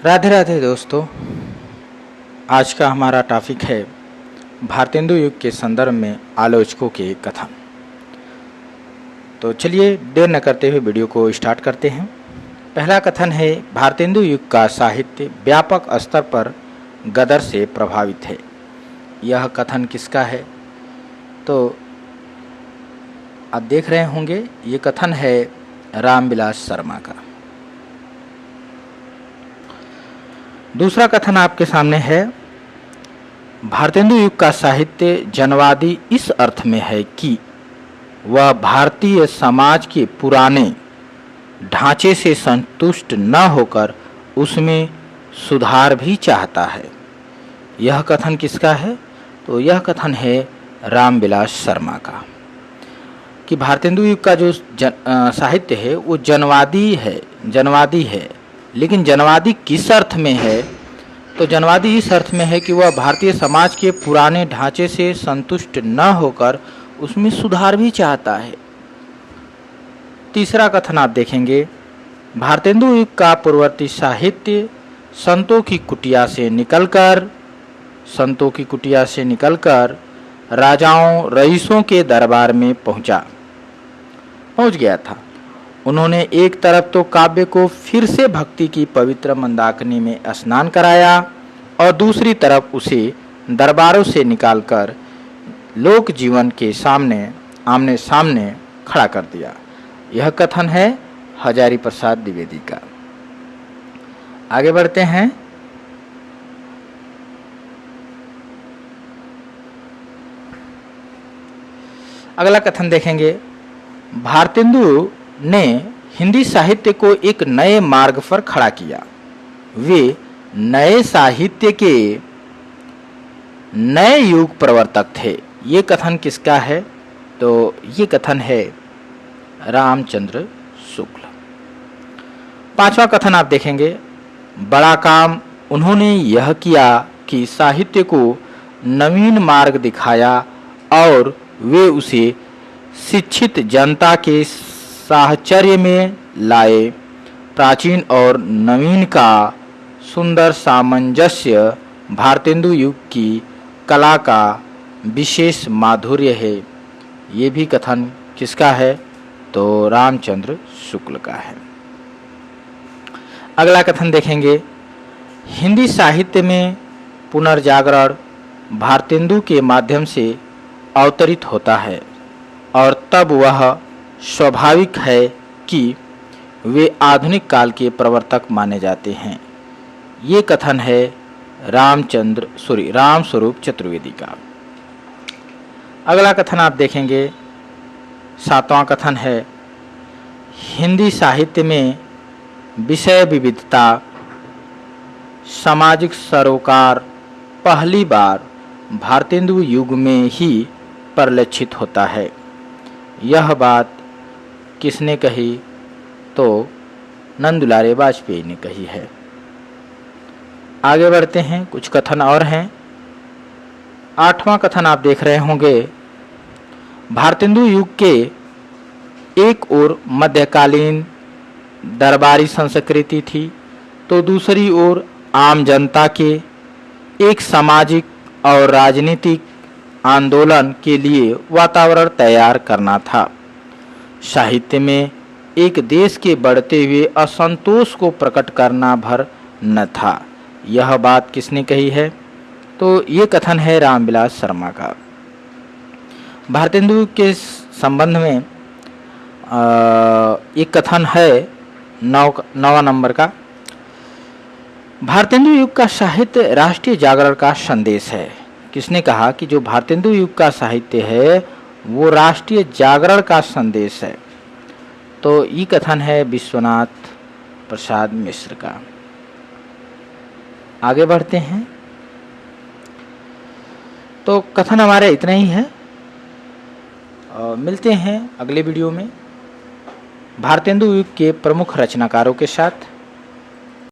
राधे राधे दोस्तों। आज का हमारा टॉपिक है भारतेंदु युग के संदर्भ में आलोचकों के कथन। तो चलिए देर न करते हुए वीडियो को स्टार्ट करते हैं। पहला कथन है, भारतेंदु युग का साहित्य व्यापक स्तर पर गदर से प्रभावित है। यह कथन किसका है? तो आप देख रहे होंगे, ये कथन है रामविलास शर्मा का। दूसरा कथन आपके सामने है, भारतेंदु युग का साहित्य जनवादी इस अर्थ में है कि वह भारतीय समाज के पुराने ढांचे से संतुष्ट न होकर उसमें सुधार भी चाहता है। यह कथन किसका है? तो यह कथन है रामविलास शर्मा का, कि भारतेंदु युग का जो साहित्य है वो जनवादी है। लेकिन जनवादी किस अर्थ में है? तो जनवादी इस अर्थ में है कि वह भारतीय समाज के पुराने ढांचे से संतुष्ट न होकर उसमें सुधार भी चाहता है। तीसरा कथन आप देखेंगे, भारतेंदु युग का पूर्ववर्ती साहित्य संतों की कुटिया से निकलकर राजाओं रईसों के दरबार में पहुंच गया था। उन्होंने एक तरफ तो काव्य को फिर से भक्ति की पवित्र मंदाकिनी में स्नान कराया और दूसरी तरफ उसे दरबारों से निकालकर लोक जीवन के आमने सामने खड़ा कर दिया। यह कथन है हजारी प्रसाद द्विवेदी का। आगे बढ़ते हैं। अगला कथन देखेंगे, भारतेंदु ने हिंदी साहित्य को एक नए मार्ग पर खड़ा किया। वे नए साहित्य के नए युग प्रवर्तक थे। ये कथन किसका है? तो ये कथन है रामचंद्र शुक्ल। पांचवा कथन आप देखेंगे, बड़ा काम उन्होंने यह किया कि साहित्य को नवीन मार्ग दिखाया और वे उसे शिक्षित जनता के साहचर्य में लाए। प्राचीन और नवीन का सुंदर सामंजस्य भारतेंदु युग की कला का विशेष माधुर्य है। ये भी कथन किसका है? तो रामचंद्र शुक्ल का है। अगला कथन देखेंगे, हिंदी साहित्य में पुनर्जागरण भारतेंदु के माध्यम से अवतरित होता है और तब वह स्वाभाविक है कि वे आधुनिक काल के प्रवर्तक माने जाते हैं। ये कथन है रामस्वरूप चतुर्वेदी का। अगला कथन आप देखेंगे, सातवां कथन है, हिंदी साहित्य में विषय विविधता, सामाजिक सरोकार पहली बार भारतेंदु युग में ही परिलक्षित होता है। यह बात किसने कही? तो नंदुलारे वाजपेयी ने कही है। आगे बढ़ते हैं, कुछ कथन और हैं। आठवां कथन आप देख रहे होंगे, भारतेंदु युग के एक ओर मध्यकालीन दरबारी संस्कृति थी तो दूसरी ओर आम जनता के एक सामाजिक और राजनीतिक आंदोलन के लिए वातावरण तैयार करना था। साहित्य में एक देश के बढ़ते हुए असंतोष को प्रकट करना भर न था। यह बात किसने कही है? तो ये कथन है रामविलास शर्मा का। भारतेंदु के संबंध में एक कथन है 9वां नंबर का, भारतेंदु युग का साहित्य राष्ट्रीय जागरण का संदेश है। किसने कहा कि जो भारतेंदु युग का साहित्य है वो राष्ट्रीय जागरण का संदेश है? तो ये कथन है विश्वनाथ प्रसाद मिश्र का। आगे बढ़ते हैं। तो कथन हमारे इतने ही है। मिलते हैं अगले वीडियो में भारतेंदु युग के प्रमुख रचनाकारों के साथ।